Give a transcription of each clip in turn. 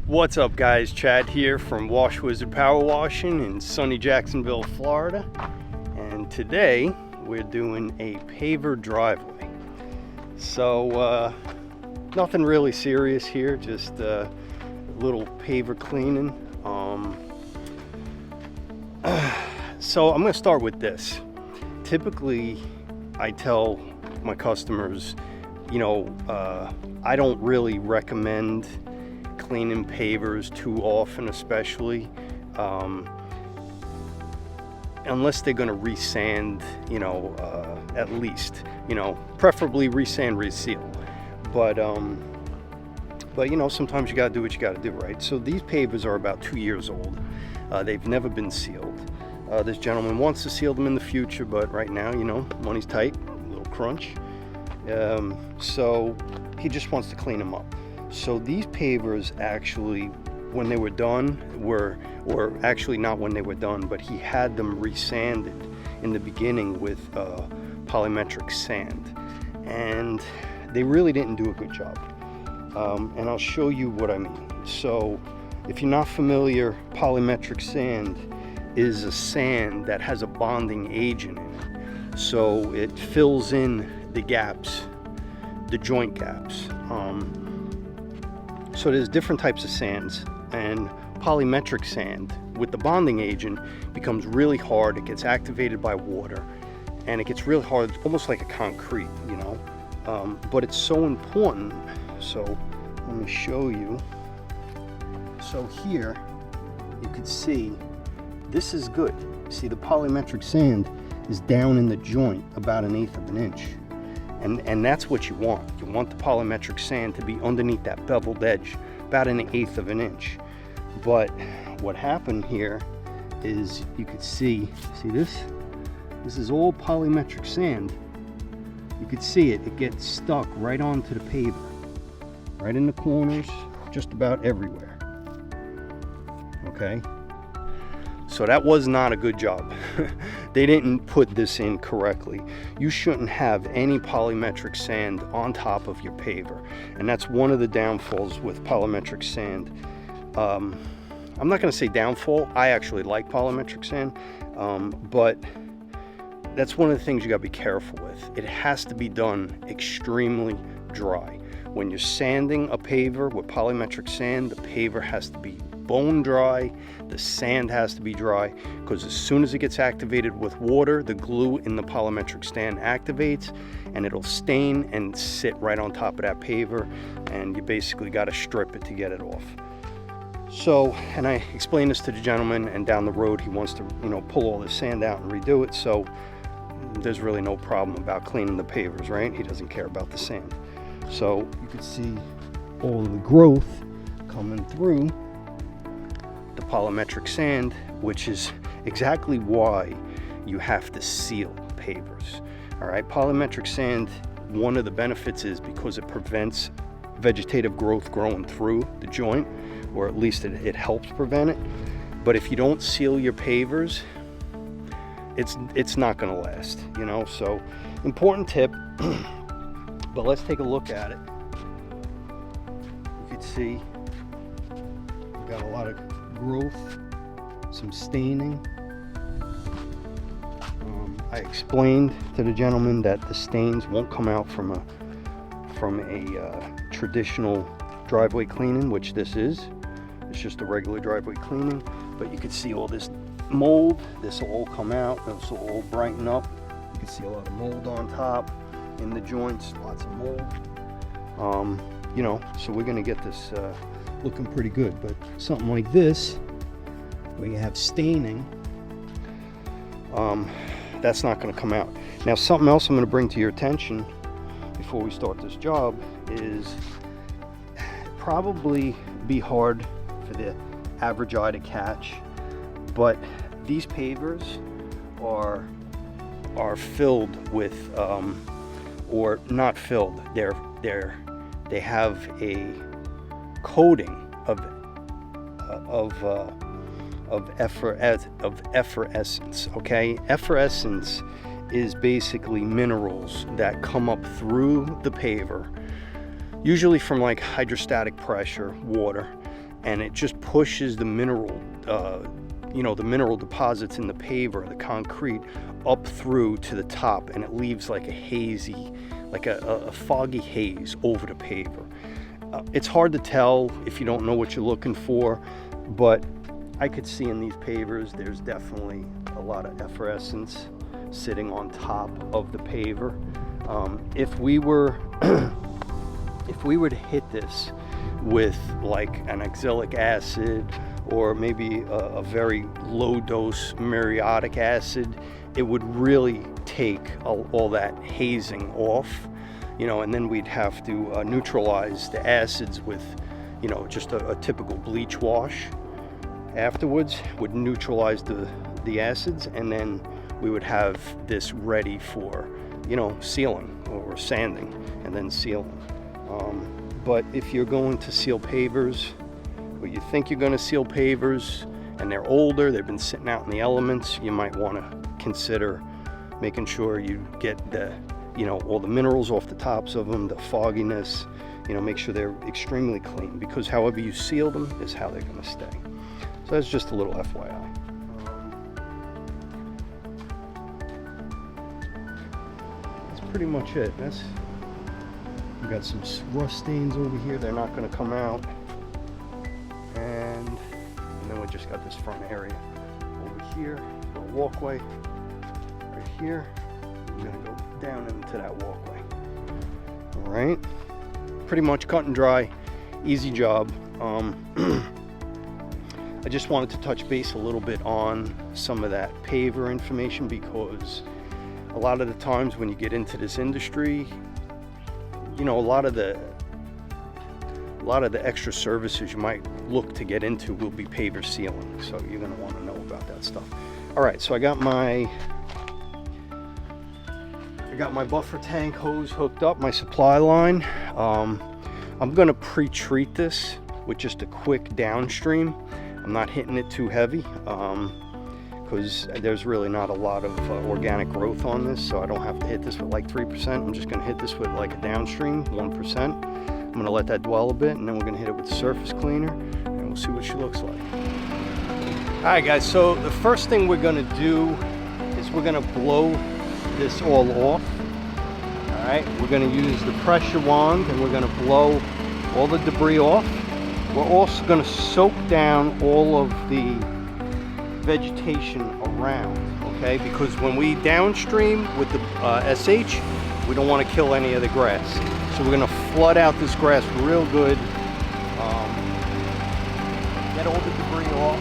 What's up guys, Chad here from Wizard Powerwashing in sunny Jacksonville, Florida. And today we're doing a paver driveway. So nothing really serious here, just a little paver cleaning. So I'm going to start with this. Typically I tell my customers, I don't really recommend cleaning pavers too often, especially unless they're going to resand, at least, preferably resand, reseal. But sometimes you got to do what you got to do, right? So these pavers are about 2 years old. They've never been sealed. This gentleman wants to seal them in the future, but right now, money's tight, a little crunch. So he just wants to clean them up. So these pavers actually, when they were done, or actually not when they were done, but he had them resanded in the beginning with polymetric sand, and they really didn't do a good job. And I'll show you what I mean. So if you're not familiar, polymetric sand is a sand that has a bonding agent in it. So it fills in the gaps, the joint gaps. So there's different types of sands, and polymetric sand with the bonding agent becomes really hard. It gets activated by water, and it gets really hard, almost like a concrete, but it's so important. So let me show you. So here you can see this is good. See, the polymetric sand is down in the joint about 1/8 of an inch. And that's what you want. You want the polymetric sand to be underneath that beveled edge, about 1/8 of an inch. But what happened here is you could see this? This is all polymetric sand. You could see it gets stuck right onto the paver, right in the corners, just about everywhere. Okay? So that was not a good job. They didn't put this in correctly. You shouldn't have any polymetric sand on top of your paver. And that's one of the downfalls with polymetric sand. I'm not gonna say downfall. I actually like polymetric sand, but that's one of the things you gotta be careful with. It has to be done extremely dry. When you're sanding a paver with polymetric sand, the paver has to be bone dry, the sand has to be dry, because as soon as it gets activated with water, the glue in the polymetric sand activates and it'll stain and sit right on top of that paver, and you basically got to strip it to get it off. So, and I explained this to the gentleman, and down the road he wants to pull all the sand out and redo it, so there's really no problem about cleaning the pavers, right? He doesn't care about the sand. So you can see all of the growth coming through the polymetric sand, which is exactly why you have to seal pavers. All right, polymetric sand, one of the benefits is because it prevents vegetative growth growing through the joint, or at least it helps prevent it. But if you don't seal your pavers, it's not going to last, So important tip. But let's take a look at it. You can see we've got a lot of growth, some staining. I explained to the gentleman that the stains won't come out from a traditional driveway cleaning, which this is. It's just a regular driveway cleaning, but you can see all this mold. This will all come out. This will all brighten up. You can see a lot of mold on top in the joints, lots of mold. So we're gonna get this looking pretty good. But something like this, where you have staining, that's not going to come out. Now, something else I'm going to bring to your attention before we start this job is probably be hard for the average eye to catch, but these pavers are filled with or not filled, they have a coating of effervescence. Okay, effervescence is basically minerals that come up through the paver, usually from like hydrostatic pressure, water, and it just pushes the mineral, the mineral deposits in the paver, the concrete, up through to the top, and it leaves like a hazy, like a foggy haze over the paver. It's hard to tell if you don't know what you're looking for, but I could see in these pavers there's definitely a lot of effervescence sitting on top of the paver. If we were to hit this with like an oxalic acid or maybe a very low dose muriatic acid, it would really take all that hazing off, and then we'd have to neutralize the acids with, just a typical bleach wash. Afterwards would neutralize the acids, and then we would have this ready for, sealing or sanding and then sealing. But if you're going to seal pavers, or you think you're going to seal pavers and they're older, they've been sitting out in the elements, you might want to consider making sure you get the, all the minerals off the tops of them, the fogginess, make sure they're extremely clean, because however you seal them is how they're going to stay. So that's just a little FYI. That's pretty much it. We've got some rust stains over here. They're not going to come out. And then we just got this front area over here. A walkway right here. We're going to go down into that walkway. All right. Pretty much cut and dry. Easy job. I just wanted to touch base a little bit on some of that paver information, because a lot of the times when you get into this industry, a lot of the extra services you might look to get into will be paver sealing, so you're going to want to know about that stuff. All right, so I got my buffer tank hose hooked up, my supply line. I'm going to pre-treat this with just a quick downstream. I'm not hitting it too heavy because there's really not a lot of organic growth on this, so I don't have to hit this with like 3%. I'm just going to hit this with like a downstream 1%. I'm going to let that dwell a bit, and then we're going to hit it with surface cleaner, and we'll see what she looks like. All right, guys, so the first thing we're going to do is we're going to blow this all off. All right, we're going to use the pressure wand, and we're going to blow all the debris off. We're also going to soak down all of the vegetation around, okay? Because when we downstream with the SH, we don't want to kill any of the grass. So we're going to flood out this grass real good, get all the debris off.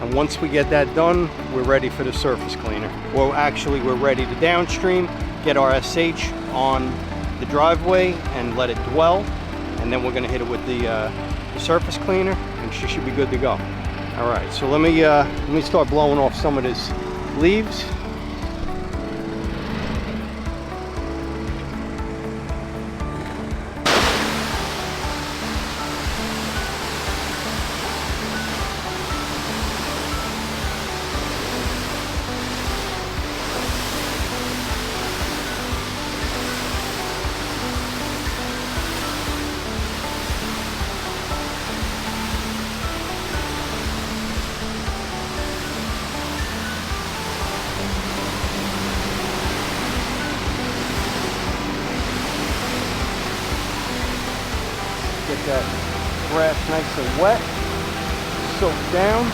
And once we get that done, we're ready for the surface cleaner. Or actually, we're ready to downstream, get our SH on the driveway and let it dwell. And then we're going to hit it with the surface cleaner, and she should be good to go. All right, so let me start blowing off some of these leaves. Get that grass nice and wet, soaked down.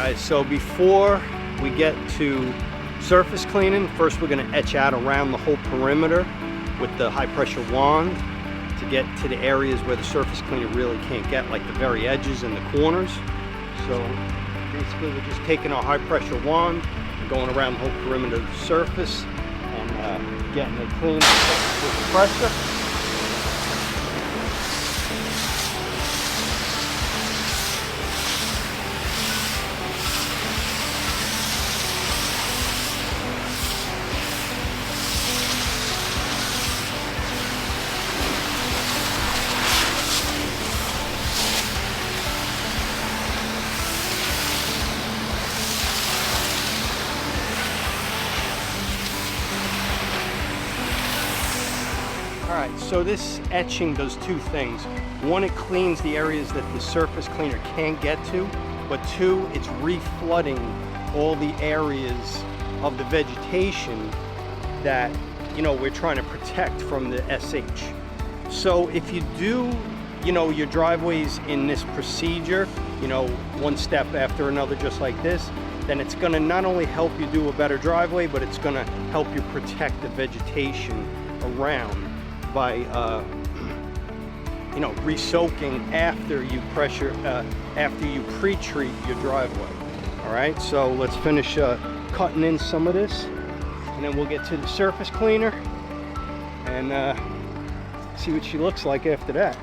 guys, so before we get to surface cleaning, first we're going to etch out around the whole perimeter with the high pressure wand to get to the areas where the surface cleaner really can't get, like the very edges and the corners. So basically we're just taking our high pressure wand and going around the whole perimeter of the surface and getting it clean with the pressure. Alright, so this etching does two things. One, it cleans the areas that the surface cleaner can't get to, but two, it's reflooding all the areas of the vegetation that, you know, we're trying to protect from the SH. So if you do, you know, your driveways in this procedure, you know, one step after another just like this, then it's going to not only help you do a better driveway, but it's going to help you protect the vegetation around by you know, re-soaking after you pre-treat your driveway. All right, so let's finish cutting in some of this, and then we'll get to the surface cleaner and see what she looks like after that.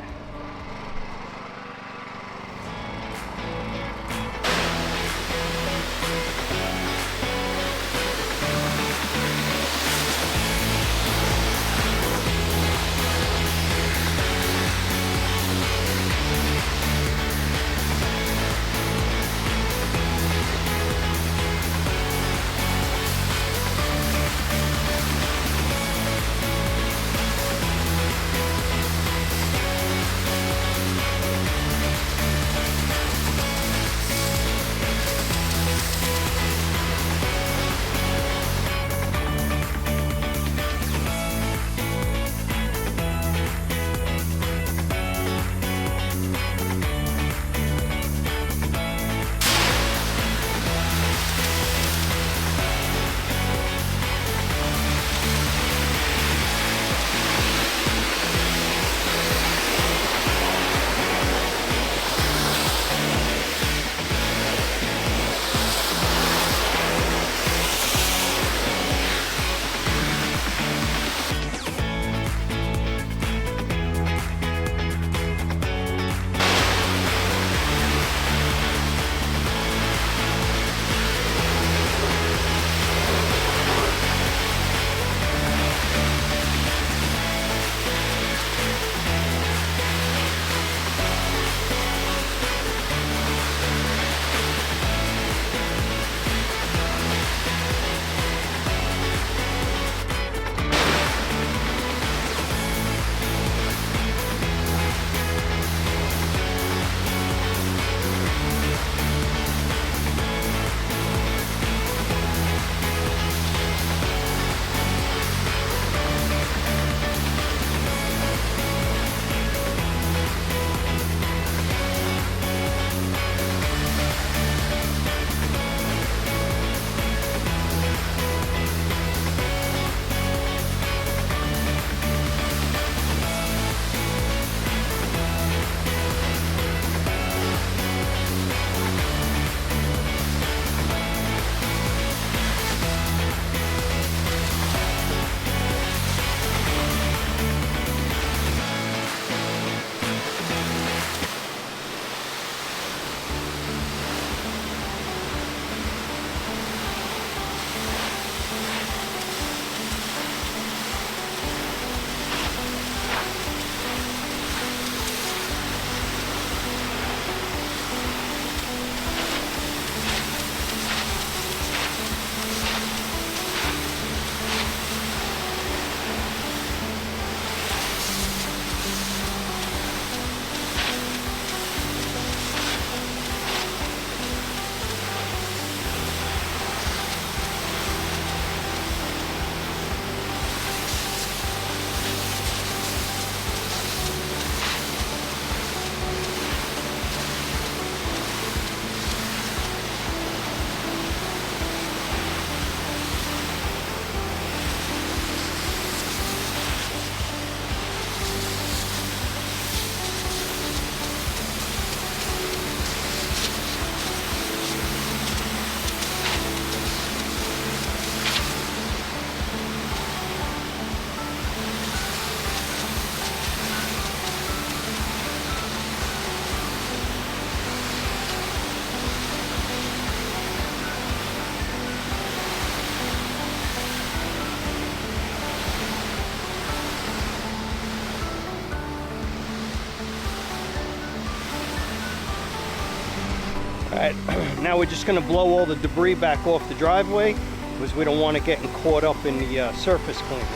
Alright, now we're just going to blow all the debris back off the driveway because we don't want it getting caught up in the surface cleaner.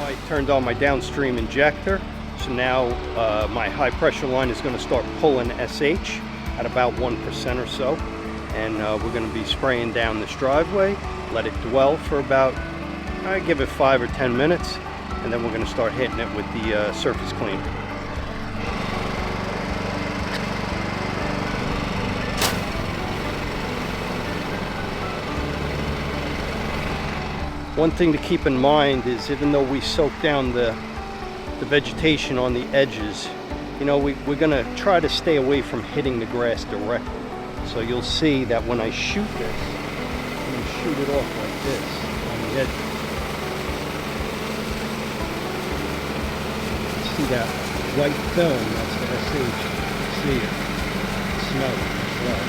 I turned on my downstream injector, so now my high pressure line is going to start pulling SH at about 1% or so, and we're going to be spraying down this driveway, let it dwell for about, I give it 5 or 10 minutes, and then we're going to start hitting it with the surface cleaner. One thing to keep in mind is, even though we soak down the vegetation on the edges, you know, we're going to try to stay away from hitting the grass directly. So you'll see that when I shoot this, I'm going to shoot it off like this on the edges. See that white film? That's the SH. See it. Smell it as well.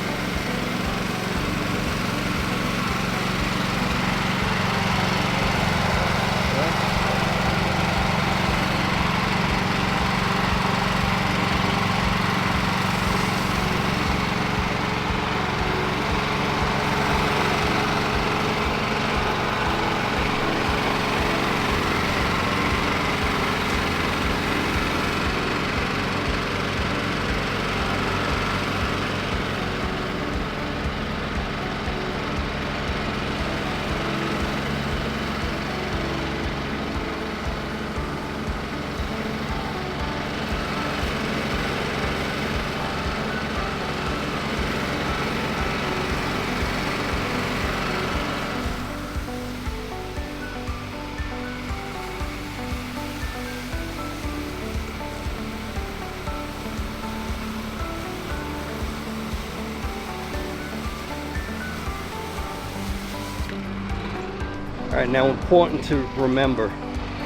All right, now important to remember,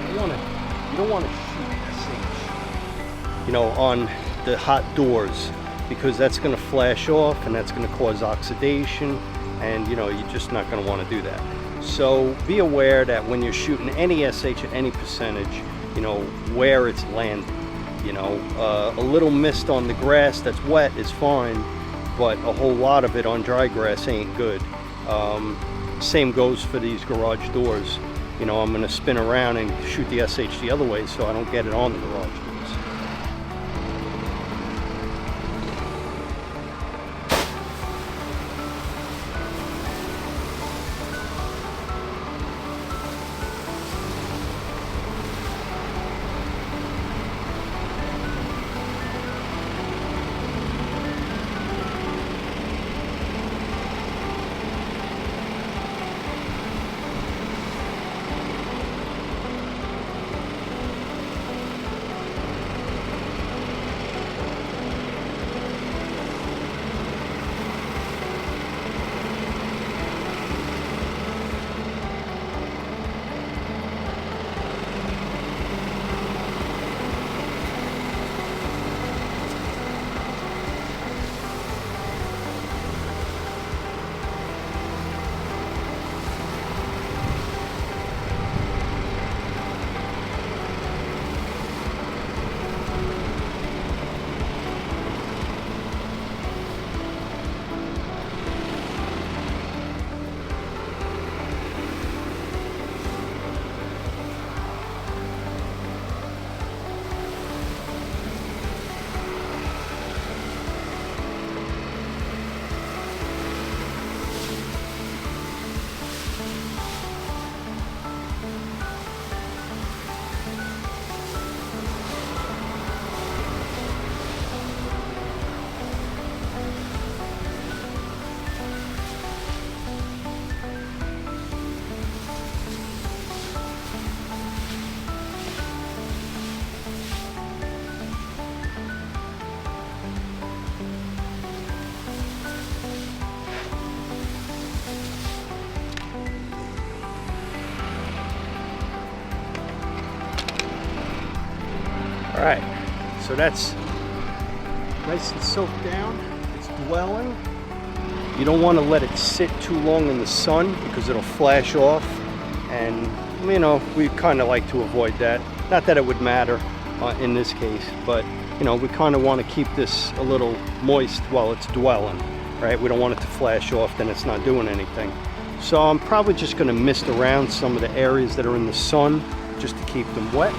you don't want to shoot SH, you know, on the hot doors, because that's going to flash off and that's going to cause oxidation, and you know, you're just not going to want to do that. So be aware that when you're shooting any SH at any percentage, you know, where it's landing. You know, a little mist on the grass that's wet is fine, but a whole lot of it on dry grass ain't good. Same goes for these garage doors. You know, I'm going to spin around and shoot the SH the other way so I don't get it on the garage doors. All right, so that's nice and soaked down. It's dwelling. You don't want to let it sit too long in the sun because it'll flash off, and you know, we kind of like to avoid that. Not that it would matter in this case, but you know, we kind of want to keep this a little moist while it's dwelling, right? We don't want it to flash off, then it's not doing anything. So I'm probably just going to mist around some of the areas that are in the sun just to keep them wet.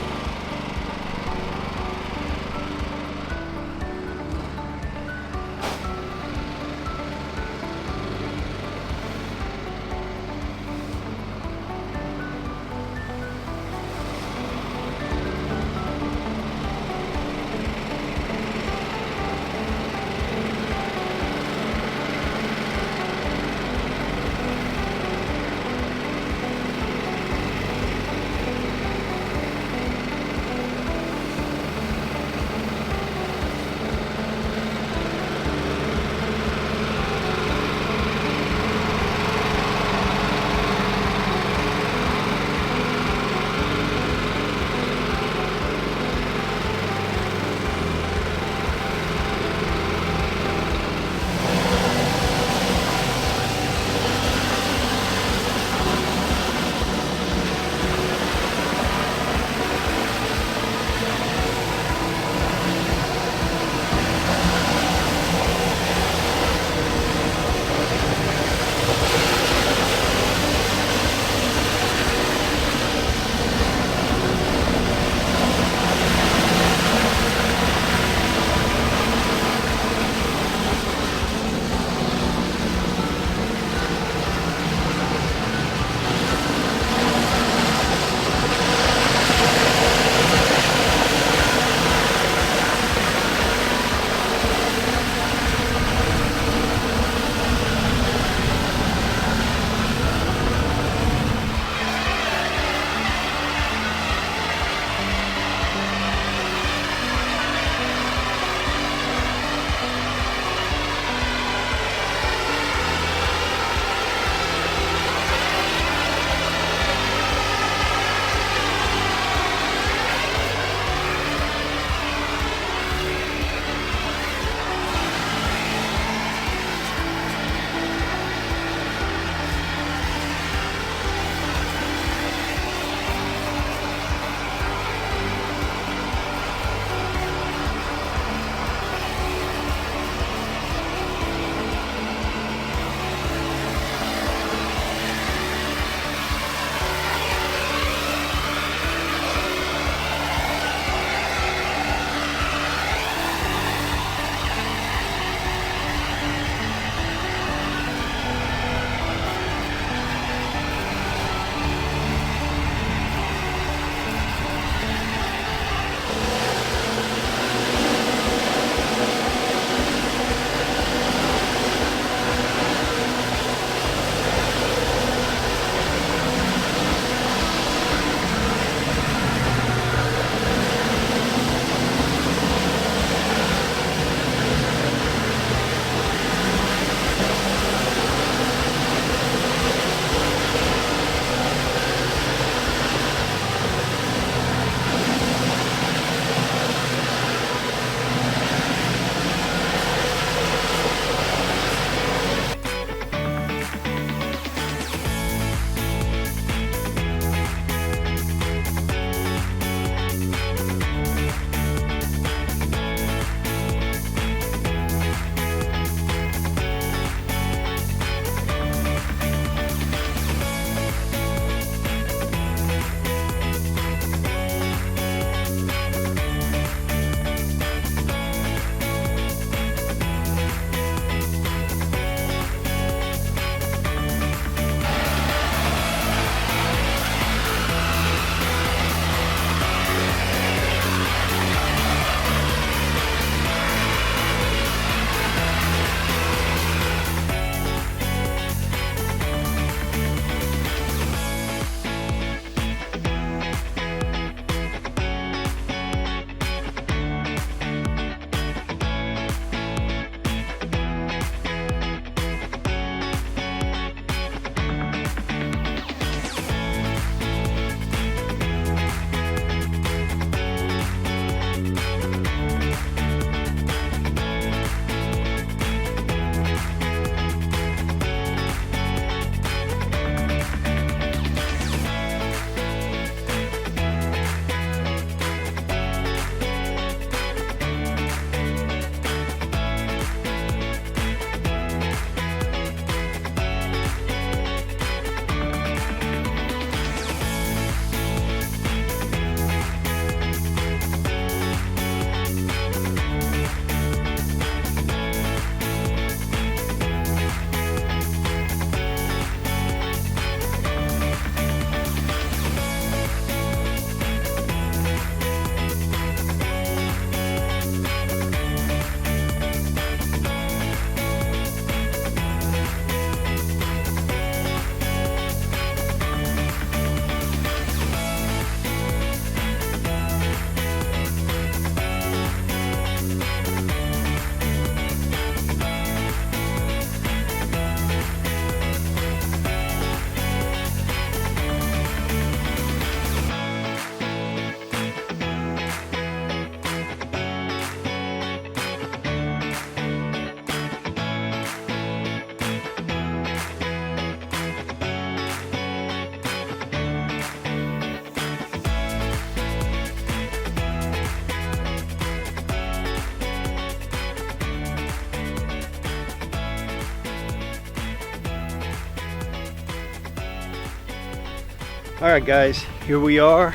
All right, guys, here we are.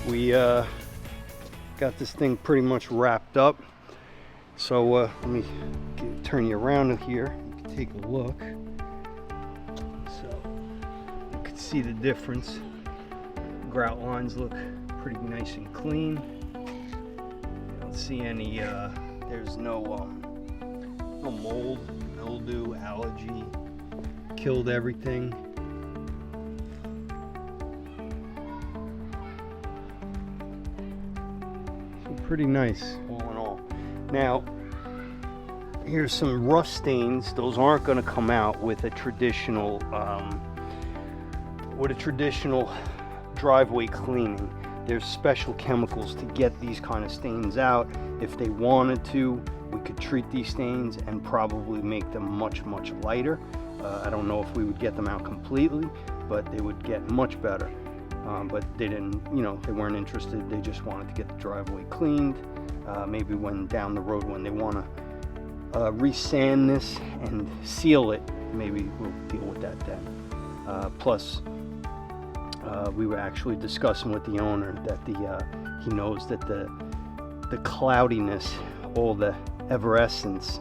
We got this thing pretty much wrapped up. So let me turn you around here. You can take a look. So you can see the difference. Grout lines look pretty nice and clean. You don't see any. There's no mold, mildew, algae. Killed everything. Pretty nice all in all. Now here's some rust stains. Those aren't going to come out with a traditional driveway cleaning. There's special chemicals to get these kind of stains out. If they wanted to, we could treat these stains and probably make them much lighter. I don't know if we would get them out completely, but they would get much better. But they didn't, they weren't interested. They just wanted to get the driveway cleaned. Maybe when down the road, when they want to resand this and seal it, maybe we'll deal with that then. Plus, we were actually discussing with the owner that he knows that the cloudiness, all the efflorescence,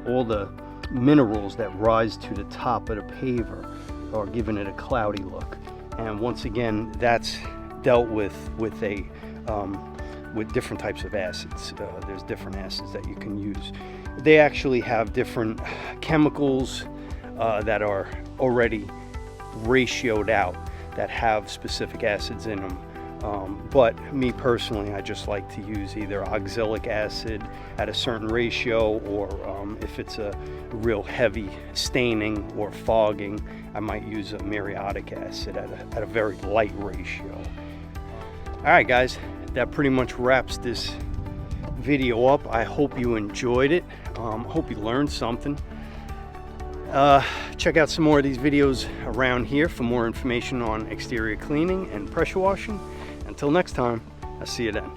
all the minerals that rise to the top of the paver are giving it a cloudy look. And once again, that's dealt with different types of acids. There's different acids that you can use. They actually have different chemicals that are already ratioed out that have specific acids in them. But me personally, I just like to use either oxalic acid at a certain ratio, or if it's a real heavy staining or fogging, I might use a muriatic acid at a very light ratio. All right, guys, that pretty much wraps this video up. I hope you enjoyed it. Hope you learned something. Check out some more of these videos around here for more information on exterior cleaning and pressure washing. Until next time, I'll see you then.